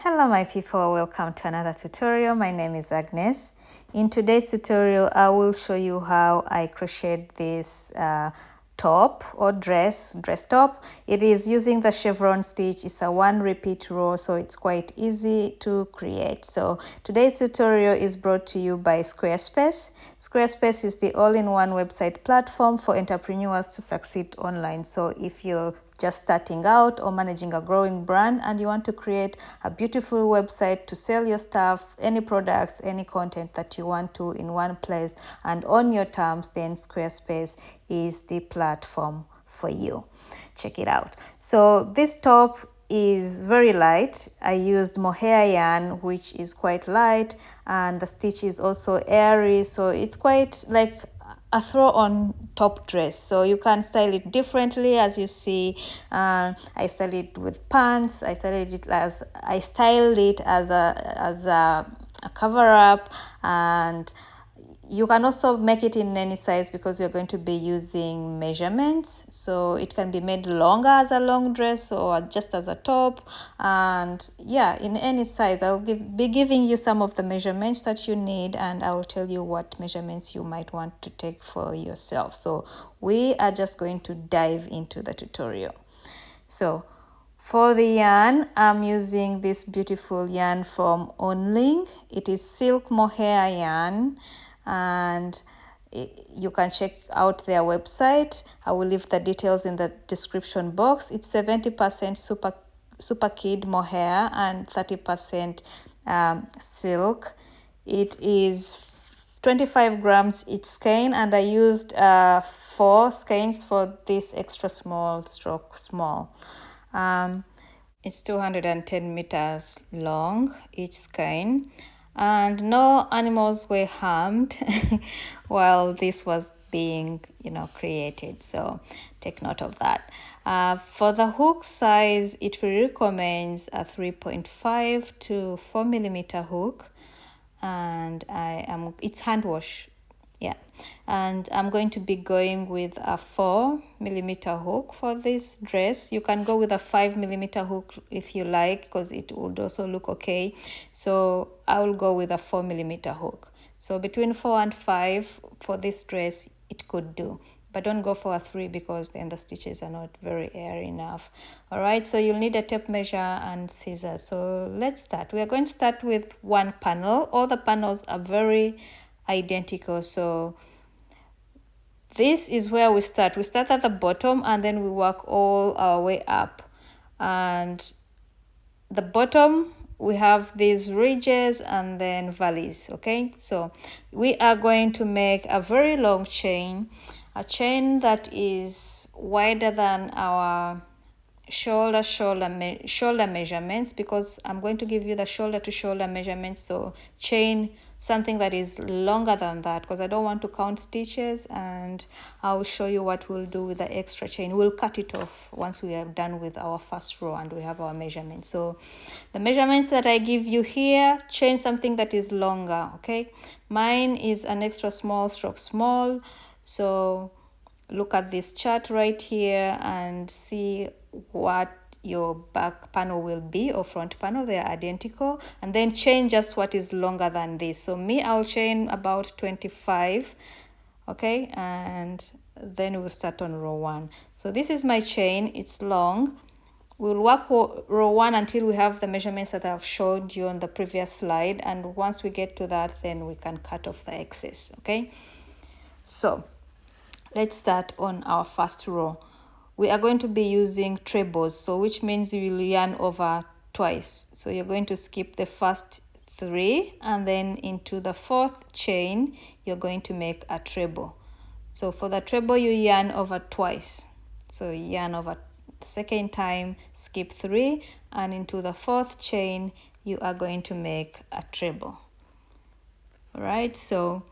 Hello my people, welcome to another tutorial. My name is Agnes. In today's tutorial I will show you how I crocheted this top or dress top. It is using the chevron stitch. It's a one repeat row, so it's quite easy to create. So today's tutorial is brought to you by Squarespace. Squarespace is the all-in-one website platform for entrepreneurs to succeed online. So if you're just starting out or managing a growing brand and you want to create a beautiful website to sell your stuff, any products, any content that you want to in one place and on your terms, then Squarespace is the platform for you. Check it out. So this top is very light. I used Mohair yarn, which is quite light, and the stitch is also airy, so it's quite like a throw-on top dress. So you can style it differently, as you see. I styled it with pants. I styled it as a cover-up, and you can also make it in any size because you're going to be using measurements. So it can be made longer as a long dress or just as a top. And yeah, in any size. I'll be giving you some of the measurements that you need, and I will tell you what measurements you might want to take for yourself. So we are just going to dive into the tutorial. So for the yarn, I'm using this beautiful yarn from Onling. It is silk mohair yarn, and you can check out their website. I will leave the details in the description box. It's 70% super kid mohair and 30% silk. It is 25 grams each skein, and I used 4 skeins for this extra small stroke small. It's 210 meters long each skein, and no animals were harmed while this was being created, so take note of that. For the hook size, it recommends a 3.5 to 4 millimeter hook, and it's hand wash. Yeah, and I'm going to be going with a 4 millimeter hook for this dress. You can go with a 5 millimeter hook if you like, because it would also look okay. So I will go with a 4 millimeter hook. So between 4 and 5 for this dress, it could do. But don't go for a 3 because then the stitches are not very airy enough. All right, so you'll need a tape measure and scissors. So let's start. We are going to start with one panel. All the panels are very identical, so this is where we start. We start at the bottom and then we work all our way up. And the bottom, we have these ridges and then valleys. Okay, so we are going to make a very long chain, a chain that is wider than our shoulder measurements, because I'm going to give you the shoulder to shoulder measurements. So chain something that is longer than that, because I don't want to count stitches, and I'll show you what we'll do with the extra chain. We'll cut it off once we are done with our first row and we have our measurements. So the measurements that I give you here, chain something that is longer. Okay, mine is an extra small stroke small. So look at this chart right here and see what your back panel will be or front panel. They are identical, and then chain just what is longer than this. So me, I'll chain about 25. Okay, and then we'll start on row 1. So this is my chain. It's long. We'll work row 1 until we have the measurements that I've showed you on the previous slide, and once we get to that, then we can cut off the excess. Okay, so let's start on our first row. We are going to be using trebles, so which means you will yarn over twice. So you're going to skip the first 3, and then into the 4th chain you're going to make a treble. So for the treble you yarn over twice. So you yarn over the second time, skip 3, and into the 4th chain you are going to make a treble. All right, so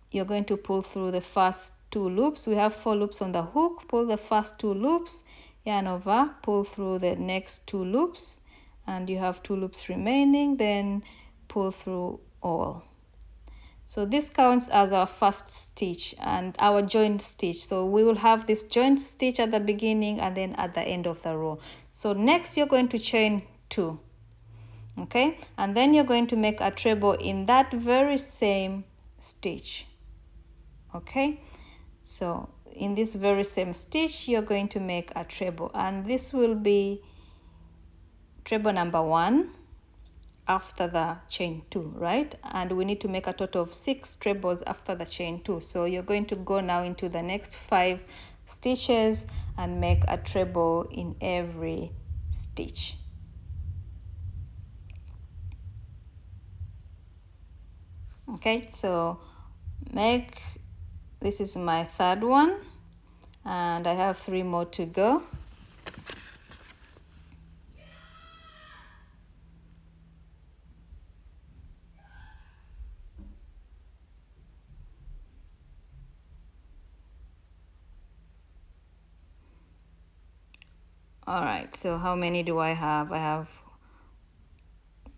you're going to pull through the first 2 loops. We have 4 loops on the hook. Pull the first 2 loops, yarn over, pull through the next 2 loops, and you have 2 loops remaining, then pull through all. So this counts as our first stitch and our joined stitch. So we will have this joined stitch at the beginning and then at the end of the row. So next you're going to chain 2. Okay, and then you're going to make a treble in that very same stitch. Okay, so in this very same stitch you're going to make a treble, and this will be treble number 1 after the chain 2, right? And we need to make a total of 6 trebles after the chain 2. So you're going to go now into the next 5 stitches and make a treble in every stitch. Okay, so this is my 3rd one, and I have 3 more to go. All right, so how many do I have? I have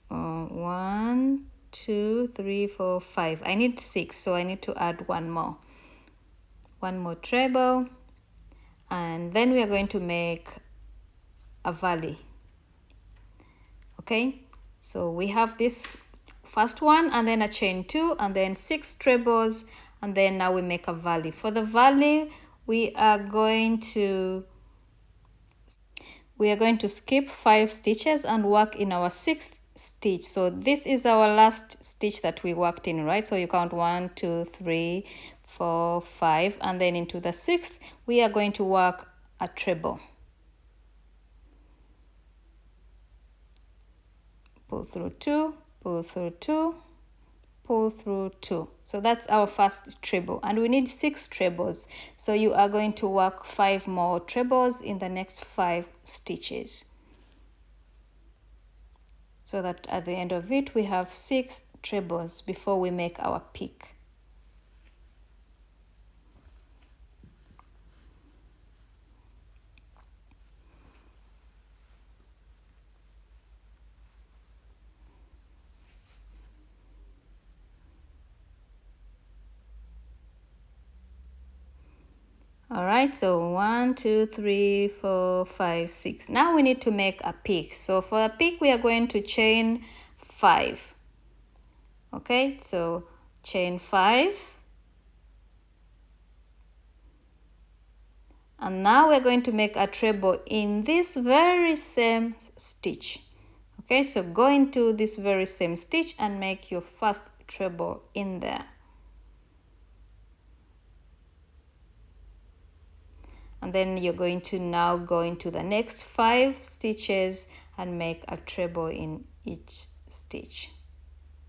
1, 2, 3, 4, 5. I need 6, so I need to add one more treble, and then we are going to make a valley. Okay, so we have this first one, and then a chain 2, and then 6 trebles, and then now we make a valley. For the valley, we are going to skip 5 stitches and work in our 6th stitch. So this is our last stitch that we worked in, right? So you count 1, 2, 3, 4, 5, and then into the 6th we are going to work a treble. Pull through 2, pull through 2, pull through 2. So that's our first treble, and we need 6 trebles. So you are going to work 5 more trebles in the next 5 stitches, so that at the end of it we have 6 trebles before we make our peak. All right, so 1, 2, 3, 4, 5, 6. Now we need to make a peak. So for a peak we are going to chain 5. Okay, so chain 5, and now we're going to make a treble in this very same stitch. Okay, so go into this very same stitch and make your first treble in there. And then you're going to now go into the next 5 stitches and make a treble in each stitch,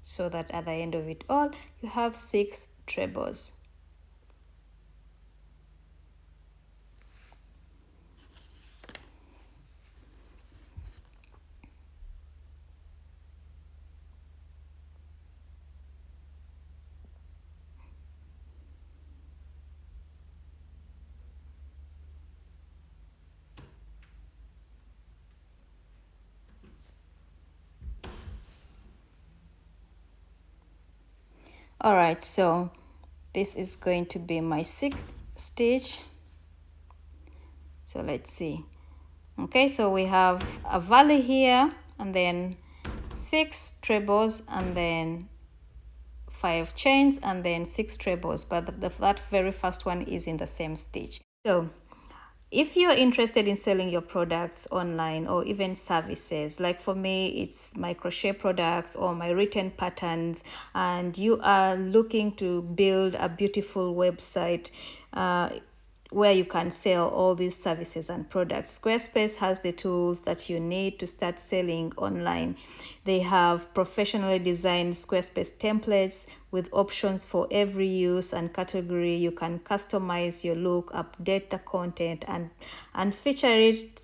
so that at the end of it all you have 6 trebles. All right, so this is going to be my 6th stitch. So let's see. Okay, so we have a valley here, and then 6 trebles, and then 5 chains, and then 6 trebles, but that very first one is in the same stitch. So if you're interested in selling your products online, or even services, like for me it's my crochet products or my written patterns, and you are looking to build a beautiful website where you can sell all these services and products, Squarespace has the tools that you need to start selling online. They have professionally designed Squarespace templates with options for every use and category. You can customize your look, update the content, and feature it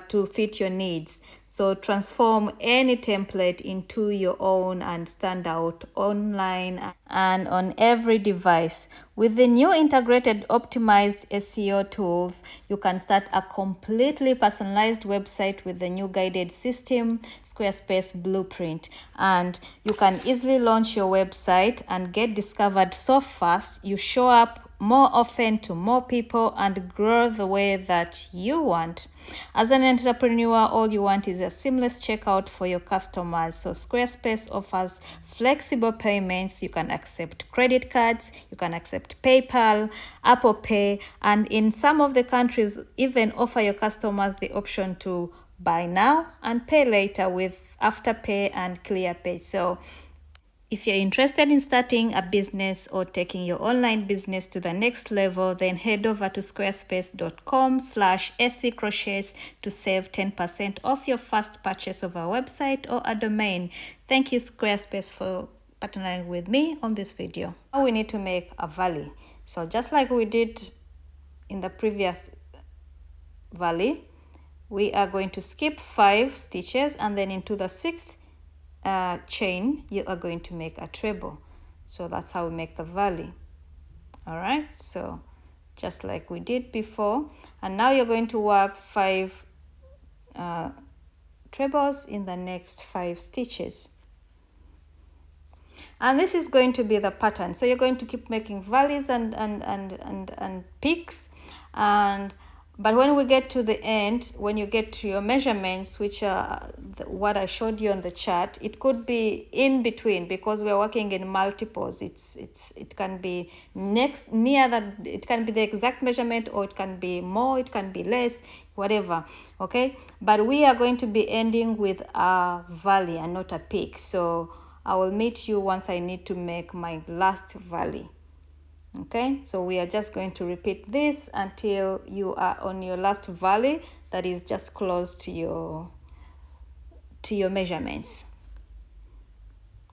to fit your needs. So transform any template into your own and stand out online and on every device. With the new integrated optimized SEO tools, you can start a completely personalized website with the new guided system, Squarespace Blueprint. And you can easily launch your website and get discovered so fast you show up more often to more people and grow the way that you want. As an entrepreneur, all you want is a seamless checkout for your customers. So Squarespace offers flexible payments. You can accept credit cards, you can accept PayPal, Apple Pay, and in some of the countries even offer your customers the option to buy now and pay later with Afterpay and ClearPay. So if you're interested in starting a business or taking your online business to the next level, then head over to squarespace.com/scrochets to save 10% off your first purchase of a website or a domain. Thank you, Squarespace, for partnering with me on this video. Now we need to make a valley. So just like we did in the previous valley, we are going to skip 5 stitches, and then into the 6th chain you are going to make a treble. So that's how we make the valley. All right, so just like we did before, and now you're going to work 5 trebles in the next 5 stitches, and this is going to be the pattern. So you're going to keep making valleys and peaks, but when we get to the end, when you get to your measurements, which are what I showed you on the chart, it could be in between because we're working in multiples. It can be near that, it can be the exact measurement, or it can be more, it can be less, whatever. Okay, but we are going to be ending with a valley and not a peak. So I will meet you once I need to make my last valley. Okay, so we are just going to repeat this until you are on your last valley that is just close to your measurements.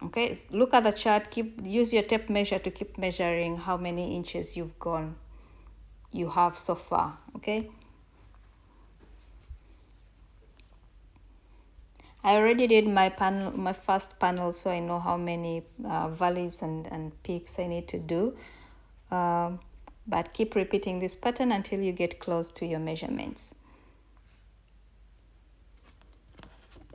Okay, look at the chart, use your tape measure to keep measuring how many inches you have so far. Okay, I already did my first panel, so I know how many valleys and peaks I need to do. But keep repeating this pattern until you get close to your measurements.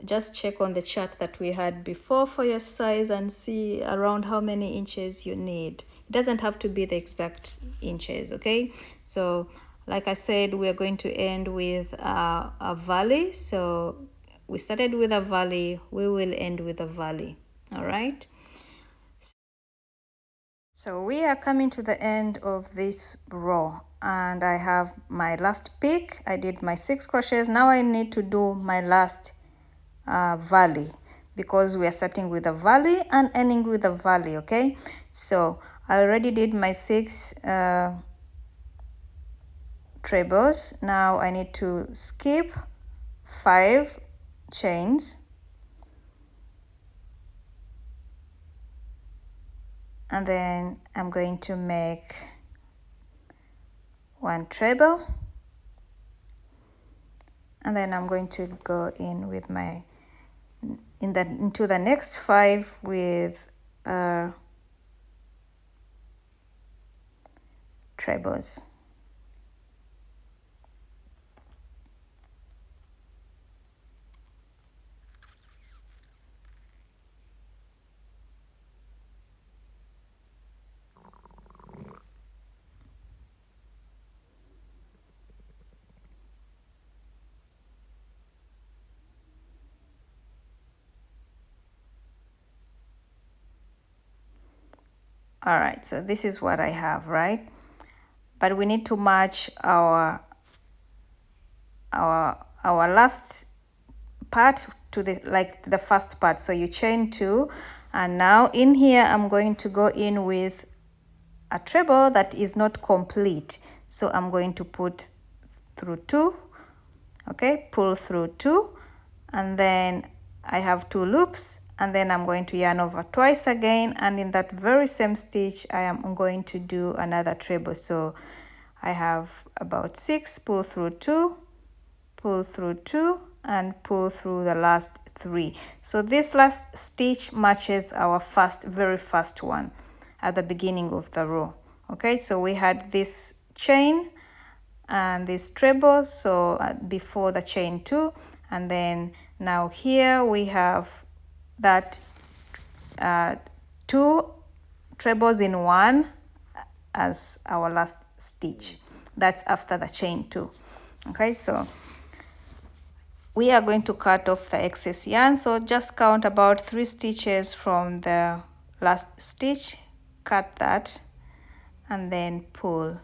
Just check on the chart that we had before for your size and see around how many inches you need. It doesn't have to be the exact inches, okay? So like I said, we are going to end with a valley. So we started with a valley, we will end with a valley. All right, so we are coming to the end of this row, and I have my last peak. I did my 6 crochets. Now I need to do my last valley, because we are starting with a valley and ending with a valley. Okay, so I already did my 6 trebles. Now I need to skip 5 chains, and then I'm going to make 1 treble, and then I'm going to go in with my into the next 5 with trebles. All right, so this is what I have, right? But we need to match our last part to the first part. So you chain 2, and now in here I'm going to go in with a treble that is not complete. So I'm going to put through 2, okay, pull through 2, and then I have 2 loops, and then I'm going to yarn over twice again, and in that very same stitch I am going to do another treble. So I have about 6, pull through 2, pull through 2, and pull through the last 3. So this last stitch matches our very first one at the beginning of the row. Okay, so we had this chain and this treble, so before the chain 2, and then now here we have that 2 trebles in 1 as our last stitch. That's after the chain 2. Okay, so we are going to cut off the excess yarn. So just count about 3 stitches from the last stitch, cut that, and then pull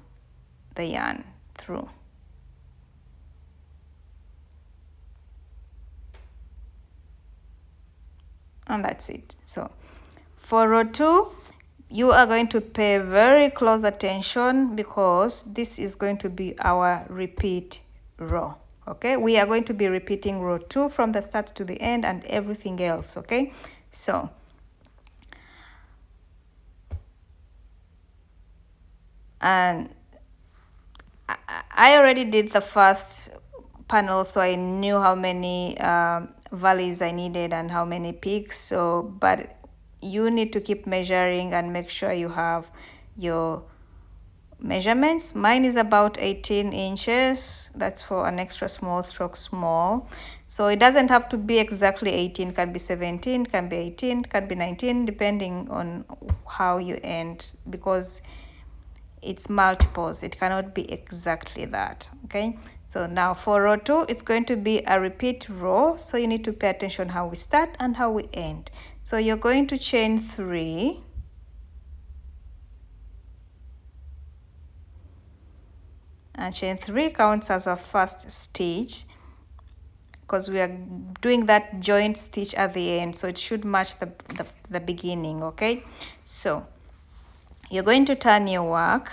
the yarn through. And that's it. So for row 2, you are going to pay very close attention because this is going to be our repeat row. Okay, we are going to be repeating row 2 from the start to the end and everything else. Okay, so and I already did the first panel, so I knew how many valleys I needed and how many peaks. So but you need to keep measuring and make sure you have your measurements. Mine is about 18 inches. That's for an extra small stroke small. So it doesn't have to be exactly 18, can be 17, can be 18, can be 19, depending on how you end, because it's multiples. It cannot be exactly that. Okay, so now for row 2, it's going to be a repeat row, so you need to pay attention how we start and how we end. So you're going to chain 3, and chain 3 counts as our first stitch because we are doing that joint stitch at the end, so it should match the beginning. Okay, so you're going to turn your work,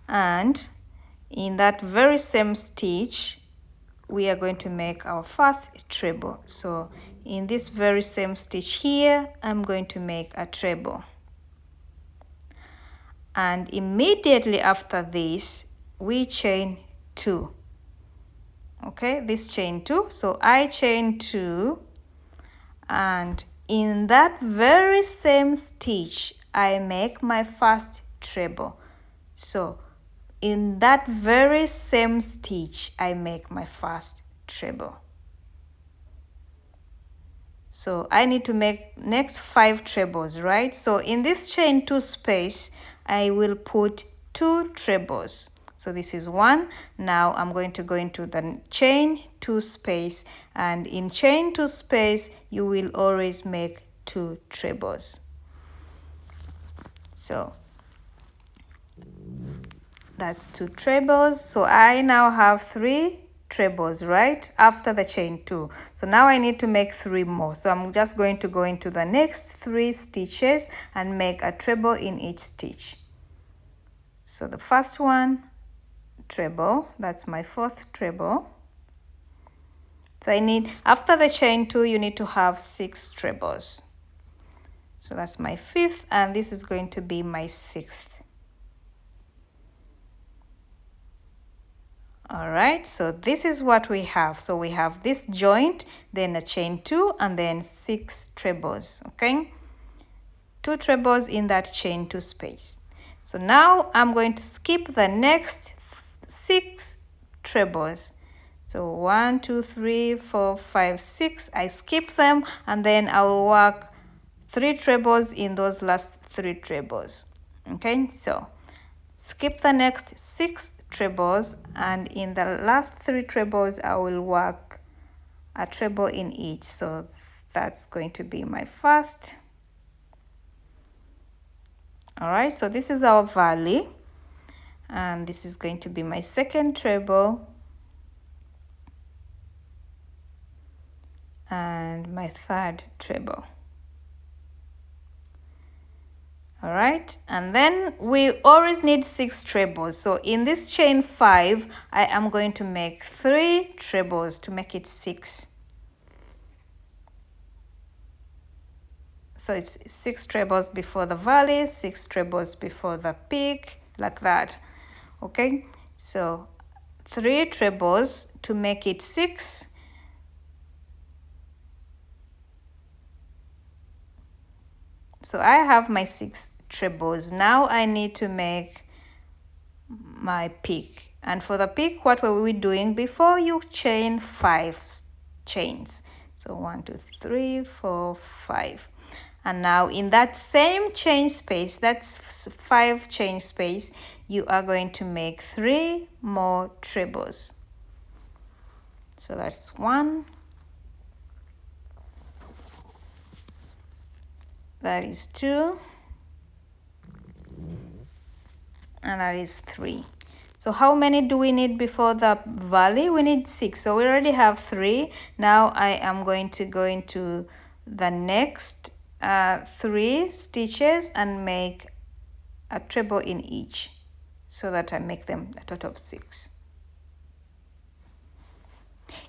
and in that very same stitch we are going to make our first treble. So in this very same stitch here, I'm going to make a treble, and immediately after this we chain 2. Okay, this chain 2, so I chain 2, and in that very same stitch I make my first treble. So in that very same stitch I make my first treble. So I need to make next 5 trebles, right? So in this chain 2 space I will put 2 trebles. So this is 1. Now I'm going to go into the chain 2 space, and in chain 2 space you will always make 2 trebles. So that's 2 trebles. So I now have 3 trebles, right, after the chain 2. So now I need to make 3 more. So I'm just going to go into the next 3 stitches and make a treble in each stitch. So the first one, treble, that's my 4th treble. So I need, after the chain 2 you need to have 6 trebles. So that's my 5th, and this is going to be my 6th. All right, so this is what we have. So we have this joint, then a chain 2, and then 6 trebles. Okay, 2 trebles in that chain 2 space. So now I'm going to skip the next 6 trebles. So 1, 2, 3, 4, 5, 6. I skip them, and then I will work 3 trebles in those last 3 trebles. Okay, so skip the next 6 trebles, and in the last 3 trebles I will work a treble in each. So that's going to be my first. All right, so this is our valley, and this is going to be my second treble and my third treble. All right, and then we always need 6 trebles. So in this chain 5 I am going to make 3 trebles to make it 6. So it's 6 trebles before the valley, 6 trebles before the peak, like that. Okay, so 3 trebles to make it 6. So I have my 6 trebles. Now I need to make my peak, and for the peak, what were we doing before? You chain 5 chains. So 1, 2, 3, 4, 5. And now in that same chain space, that's 5 chain space, you are going to make 3 more trebles. So that's 1, that is 2, and that is 3. So how many do we need before the valley? We need 6. So we already have 3. Now I am going to go into the next 3 stitches and make a treble in each, so that I make them a total of 6.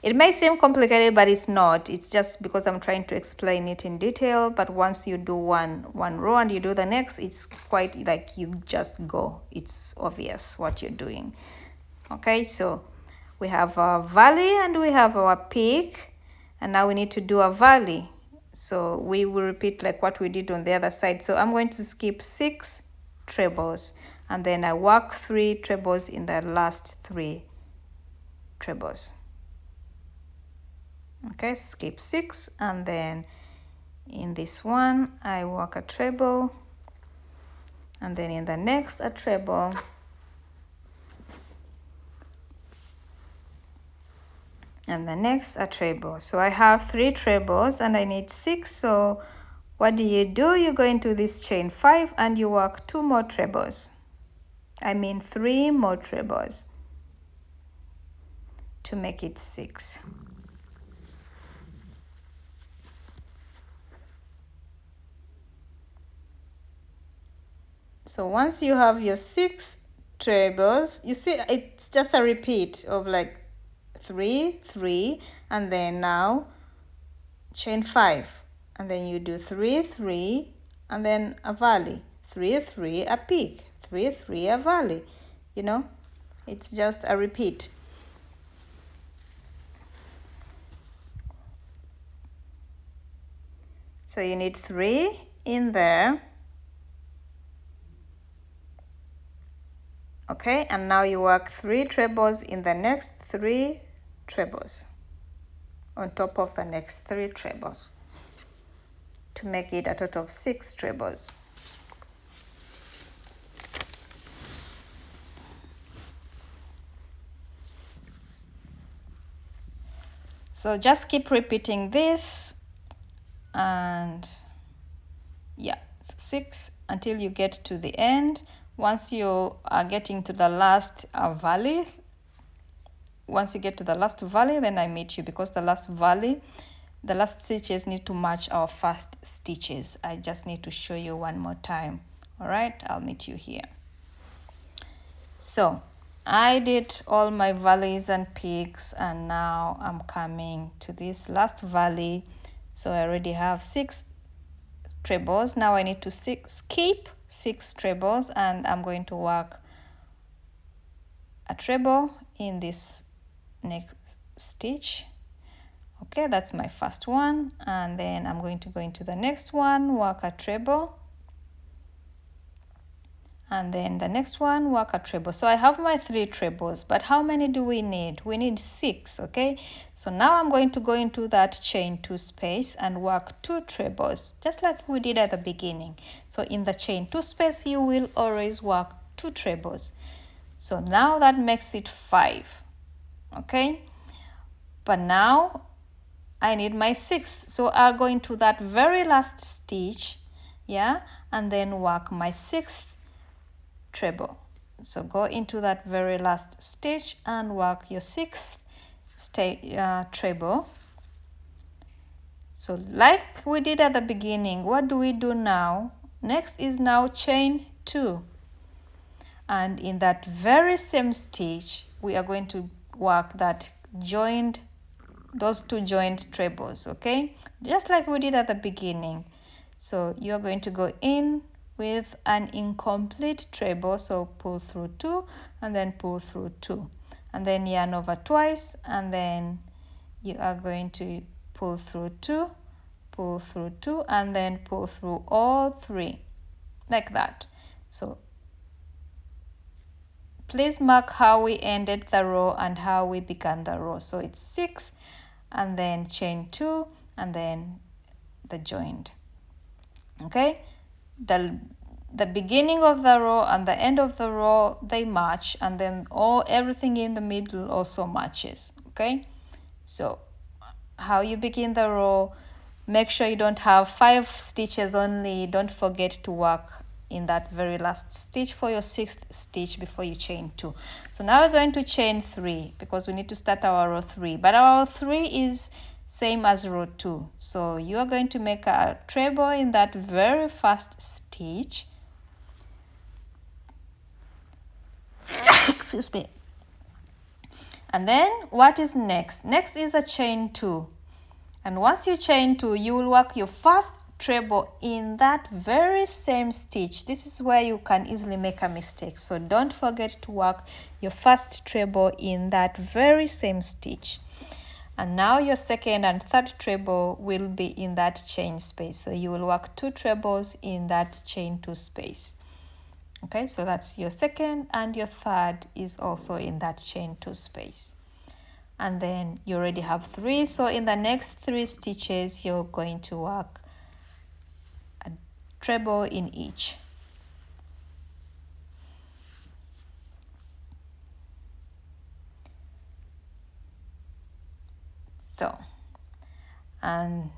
It may seem complicated, but it's not. It's just because I'm trying to explain it in detail. But once you do one row and you do the next, it's quite like you just go. It's obvious what you're doing. Okay, so we have our valley and we have our peak, and now we need to do a valley. So we will repeat like what we did on the other side. So I'm going to skip 6 trebles, and then I work 3 trebles in the last 3 trebles. Okay, skip 6, and then in this one I work a treble, and then in the next a treble, and the next a treble. So I have 3 trebles and I need 6. So what do? You go into this chain 5 and you work 2 more trebles. I mean 3 more trebles to make it 6. So once you have your 6 trebles, you see it's just a repeat of like 3, 3, and then now chain 5, and then you do 3, 3, and then a valley, 3, 3, a peak, 3, 3, a valley. You know, it's just a repeat. So you need 3 in there. Okay, and now you work 3 trebles in the next 3 trebles on top of the next 3 trebles to make it a total of 6 trebles. So just keep repeating this, and yeah, 6 until you get to the end. Once you are getting to the last valley, once you get to the last valley, then I meet you, because the last valley, the last stitches need to match our first stitches. I just need to show you one more time. All right, I'll meet you here. So I did all my valleys and peaks, and now I'm coming to this last valley. So I already have 6 trebles. Now I need to skip 6 trebles, and I'm going to work a treble in this next stitch. Okay, that's my first one, and then I'm going to go into the next one, work a treble, and then the next one, work a treble. So I have my 3 trebles, but how many do we need? We need 6. Okay, so now I'm going to go into that chain 2 space and work 2 trebles, just like we did at the beginning. So in the chain 2 space, you will always work 2 trebles. So now that makes it 5. Okay, but now I need my 6th. So I'll go into that very last stitch, yeah, and then work my 6th treble. So go into that very last stitch and work your 6th treble. So like we did at the beginning, what do we do now? Next is now chain 2, and in that very same stitch we are going to work that joined, those 2 joined trebles. Okay, just like we did at the beginning. So you're going to go in with an incomplete treble, so pull through 2 and then pull through 2, and then yarn over twice, and then you are going to pull through 2, pull through 2, and then pull through all 3 like that. So please mark how we ended the row and how we began the row. So it's 6 and then chain 2 and then the joined. Okay, the beginning of the row and the end of the row, they match, and then everything in the middle also matches. Okay, so how you begin the row, make sure you don't have 5 stitches only. Don't forget to work in that very last stitch for your 6th stitch before you chain 2. So now we're going to chain 3 because we need to start our row 3, but our row 3 is same as row 2. So you are going to make a treble in that very first stitch. Excuse me. And then what is next? Next is a chain 2. And once you chain 2, you will work your first treble in that very same stitch. This is where you can easily make a mistake. So don't forget to work your first treble in that very same stitch. And now your second and third treble will be in that chain space. So you will work 2 trebles in that chain 2 space. Okay, so that's your second, and your third is also in that chain 2 space. And then you already have 3. So in the next 3 stitches, you're going to work a treble in each. So, and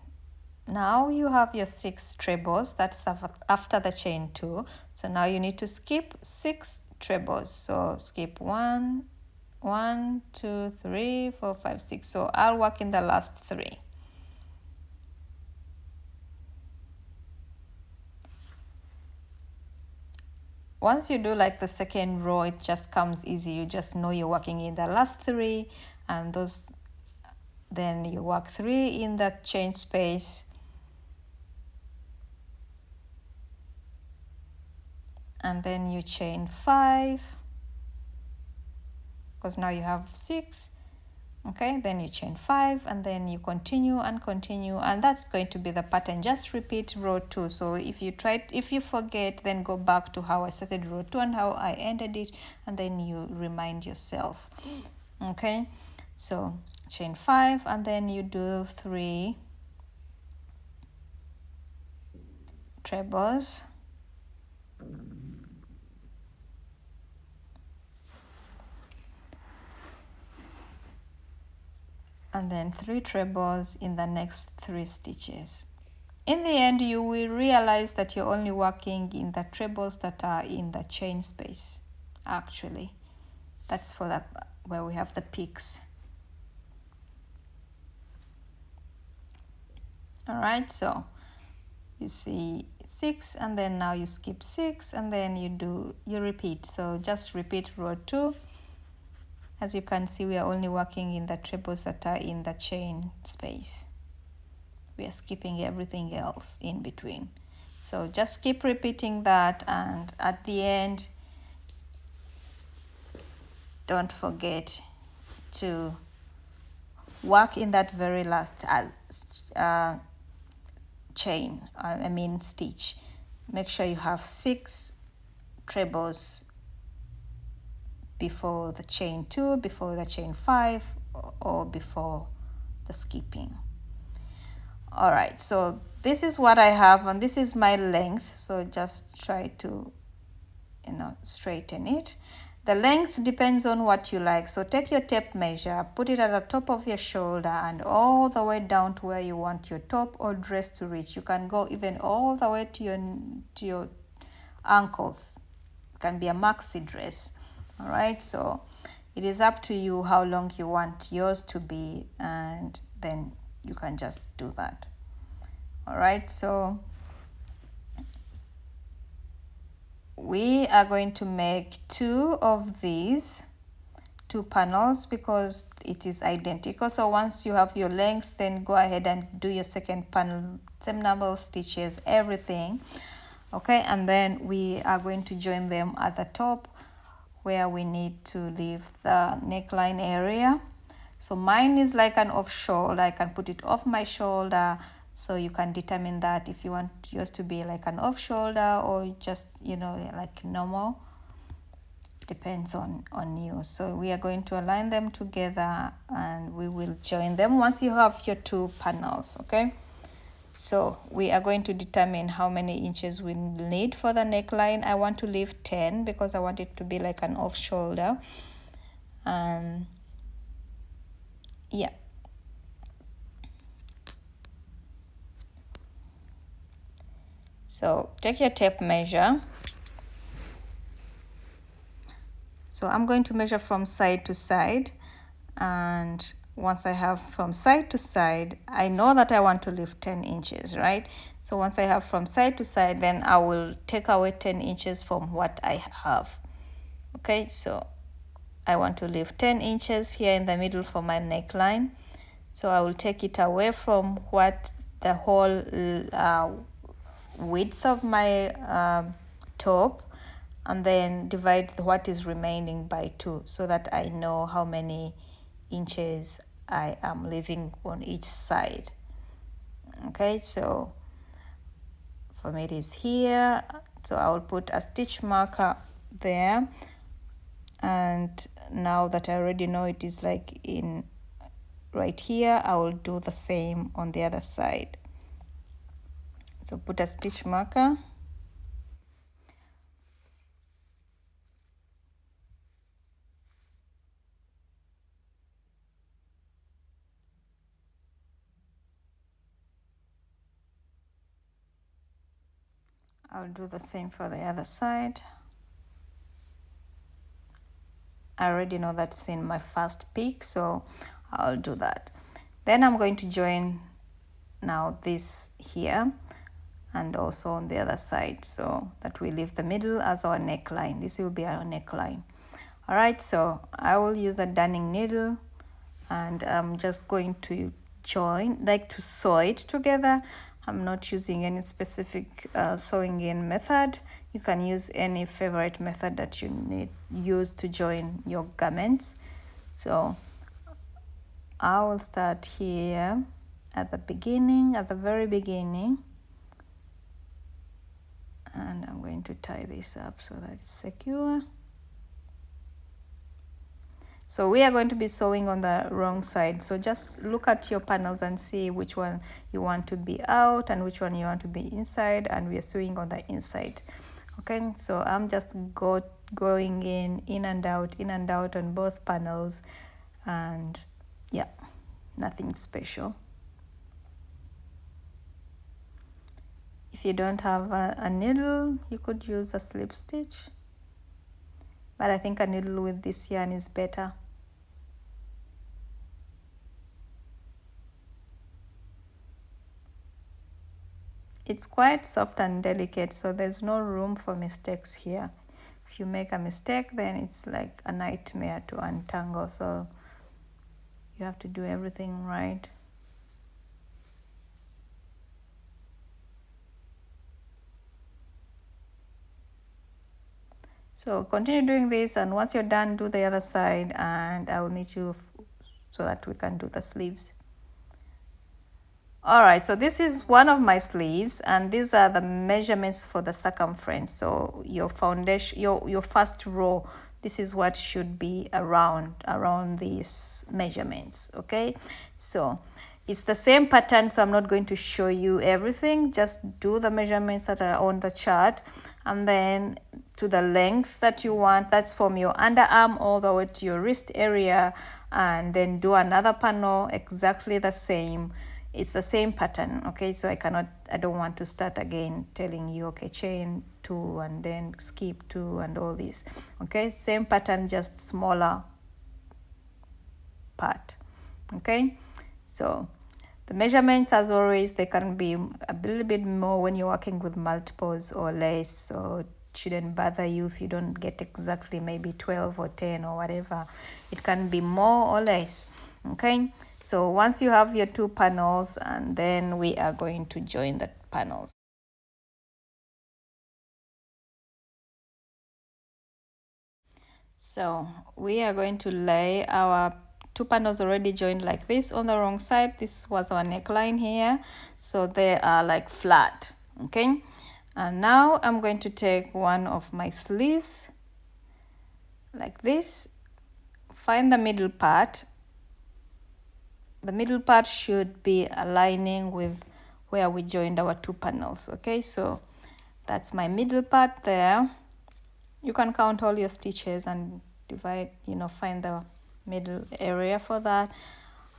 now you have your 6 trebles. That's after the chain 2. So now you need to skip 6 trebles. So skip 1, 2, 3, 4, 5, 6. So I'll work in the last 3. Once you do like the second row, it just comes easy. You just know you're working in the last 3, and those, then you work 3 in that chain space. And then you chain 5, because now you have 6. Okay, then you chain 5, and then you continue and continue, and that's going to be the pattern. Just repeat row 2. So if you forget, then go back to how I started row 2 and how I ended it, and then you remind yourself. Okay, so chain 5, and then you do 3 trebles. And then 3 trebles in the next 3 stitches. In the end, you will realize that you're only working in the trebles that are in the chain space. Actually, that's for the where we have the peaks. All right, so you see 6, and then now you skip 6, and then you repeat. So just repeat row 2. As you can see, we are only working in the trebles that are in the chain space. We are skipping everything else in between. So just keep repeating that, and at the end, don't forget to work in that very last stitch. Make sure you have 6 trebles before the chain 2, before the chain 5, or before the skipping. All right, so this is what I have, and this is my length. So just try to straighten it. The length depends on what you like. So take your tape measure, put it at the top of your shoulder and all the way down to where you want your top or dress to reach. You can go even all the way to your ankles. It can be a maxi dress. All right, so it is up to you how long you want yours to be, and then you can just do that. All right, so we are going to make 2 of these 2 panels because it is identical. So once you have your length, then go ahead and do your second panel, same number of stitches, everything. Okay, and then we are going to join them at the top where we need to leave the neckline area. So mine is like an off shoulder. I can put it off my shoulder, so you can determine that if you want yours to be like an off shoulder or just like normal. Depends on you. So we are going to align them together and we will join them once you have your 2 panels. Okay, so we are going to determine how many inches we need for the neckline. I want to leave 10 because I want it to be like an off shoulder. Yeah. So take your tape measure. So I'm going to measure from side to side, and once I have from side to side, I know that I want to leave 10 inches, right? So once I have from side to side, then I will take away 10 inches from what I have. Okay, so I want to leave 10 inches here in the middle for my neckline. So I will take it away from what the whole width of my top, and then divide what is remaining by 2 so that I know how many inches I am leaving on each side. Okay, so for me it is here, so I will put a stitch marker there, and now that I already know it is like in right here, I will do the same on the other side. So put a stitch marker. I'll do the same for the other side. I already know that's in my first peak, so I'll do that. Then I'm going to join now this here and also on the other side, so that we leave the middle as our neckline. This will be our neckline. All right, so I will use a darning needle, and I'm just going to join, like to sew it together. I'm not using any specific sewing in method. You can use any favorite method that you use to join your garments. So I will start here at the beginning, at the very beginning, and I'm going to tie this up so that it's secure. So we are going to be sewing on the wrong side, so just look at your panels and see which one you want to be out and which one you want to be inside, and we are sewing on the inside. Okay, so I'm just going in and out on both panels, and yeah, nothing special. If you don't have a needle, you could use a slip stitch, but I think a needle with this yarn is better. It's quite soft and delicate, so there's no room for mistakes here. If you make a mistake, then it's like a nightmare to untangle, so you have to do everything right. So continue doing this, and once you're done, do the other side, and I will meet you so that we can do the sleeves. All right, so this is one of my sleeves, and these are the measurements for the circumference. So your foundation, your first row, this is what should be around these measurements. Okay, so it's the same pattern, so I'm not going to show you everything. Just do the measurements that are on the chart, and then to the length that you want, that's from your underarm all the way to your wrist area, and then do another panel exactly the same. It's the same pattern. Okay, so I don't want to start again telling you, okay, chain 2 and then skip 2 and all this. Okay, same pattern, just smaller part. Okay, so the measurements, as always, they can be a little bit more when you're working with multiples or less, so it shouldn't bother you if you don't get exactly maybe 12 or 10 or whatever. It can be more or less. Okay, so once you have your 2 panels, and then we are going to join the panels. So we are going to lay our 2 panels already joined like this on the wrong side. This was our neckline here, so they are like flat. Okay, and now I'm going to take one of my sleeves like this, find the middle part. The middle part should be aligning with where we joined our 2 panels. Okay, so that's my middle part there. You can count all your stitches and divide, find the middle area for that.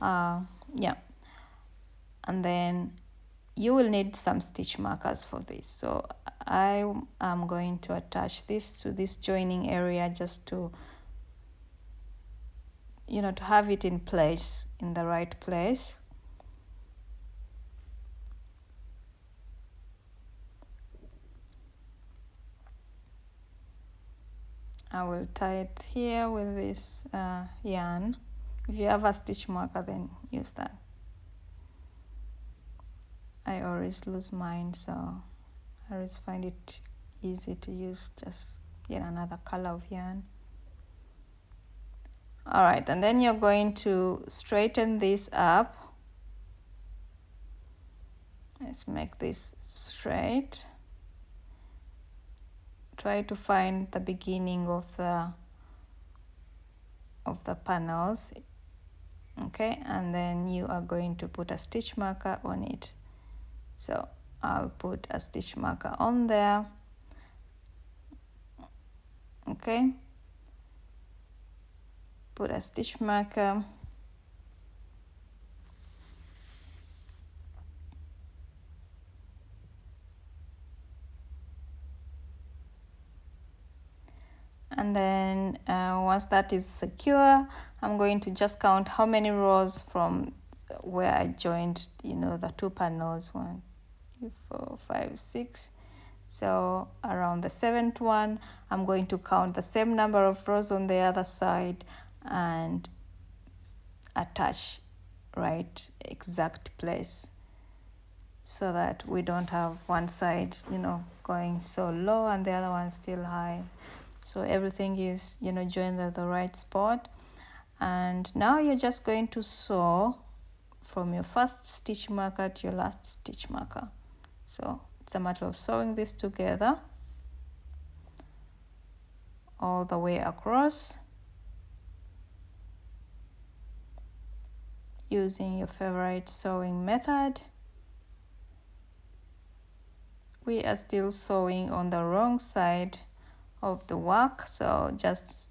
Yeah, and then you will need some stitch markers for this. So I am going to attach this to this joining area just to, you know, to have it in place, in the right place. I will tie it here with this yarn. If you have a stitch marker, then use that. I always lose mine, so I always find it easy to use just get another color of yarn. All right, and then you're going to straighten this up. Let's make this straight. Try to find the beginning of the panels. Okay, and then you are going to put a stitch marker on it. So I'll put a stitch marker on there. Okay, put a stitch marker. And then once that is secure, I'm going to just count how many rows from where I joined, you know, the two panels. 1, 2, 4, 5, 6. So around the 7th one, I'm going to count the same number of rows on the other side and attach right exact place, so that we don't have one side, you know, going so low and the other one still high. So everything is, you know, joined at the right spot. And now you're just going to sew from your first stitch marker to your last stitch marker. So it's a matter of sewing this together all the way across using your favorite sewing method. We are still sewing on the wrong side of the work, so just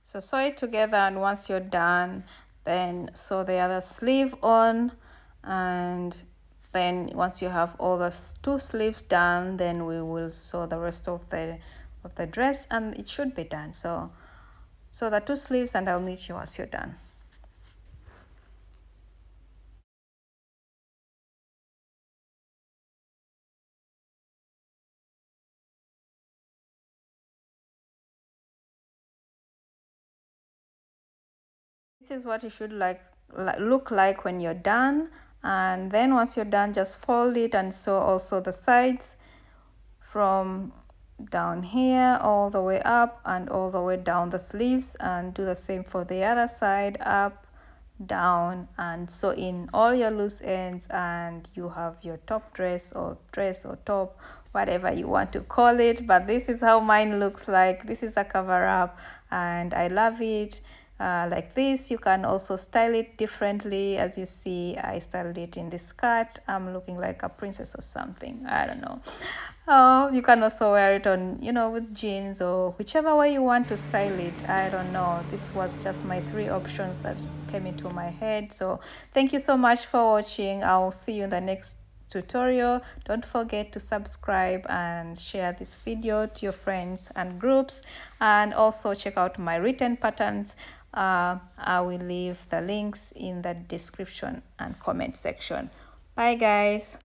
so sew it together, and once you're done, then sew the other sleeve on, and then once you have all the two sleeves done, then we will sew the rest of the dress, and it should be done. So sew the two sleeves, and I'll meet you once you're done. This is what it should look like when you're done. And then once you're done, just fold it and sew also the sides from down here all the way up and all the way down the sleeves, and do the same for the other side, up, down, and sew in all your loose ends, and you have your top dress or top, whatever you want to call it. But this is how mine looks like. This is a cover up, and I love it. Like this. You can also style it differently. As you see, I styled it in this skirt. I'm looking like a princess or something, I don't know. Oh, you can also wear it on, you know, with jeans or whichever way you want to style it. I don't know. This was just my 3 options that came into my head. So thank you so much for watching. I'll see you in the next tutorial. Don't forget to subscribe and share this video to your friends and groups, and also check out my written patterns. I will leave the links in the description and comment section. Bye guys.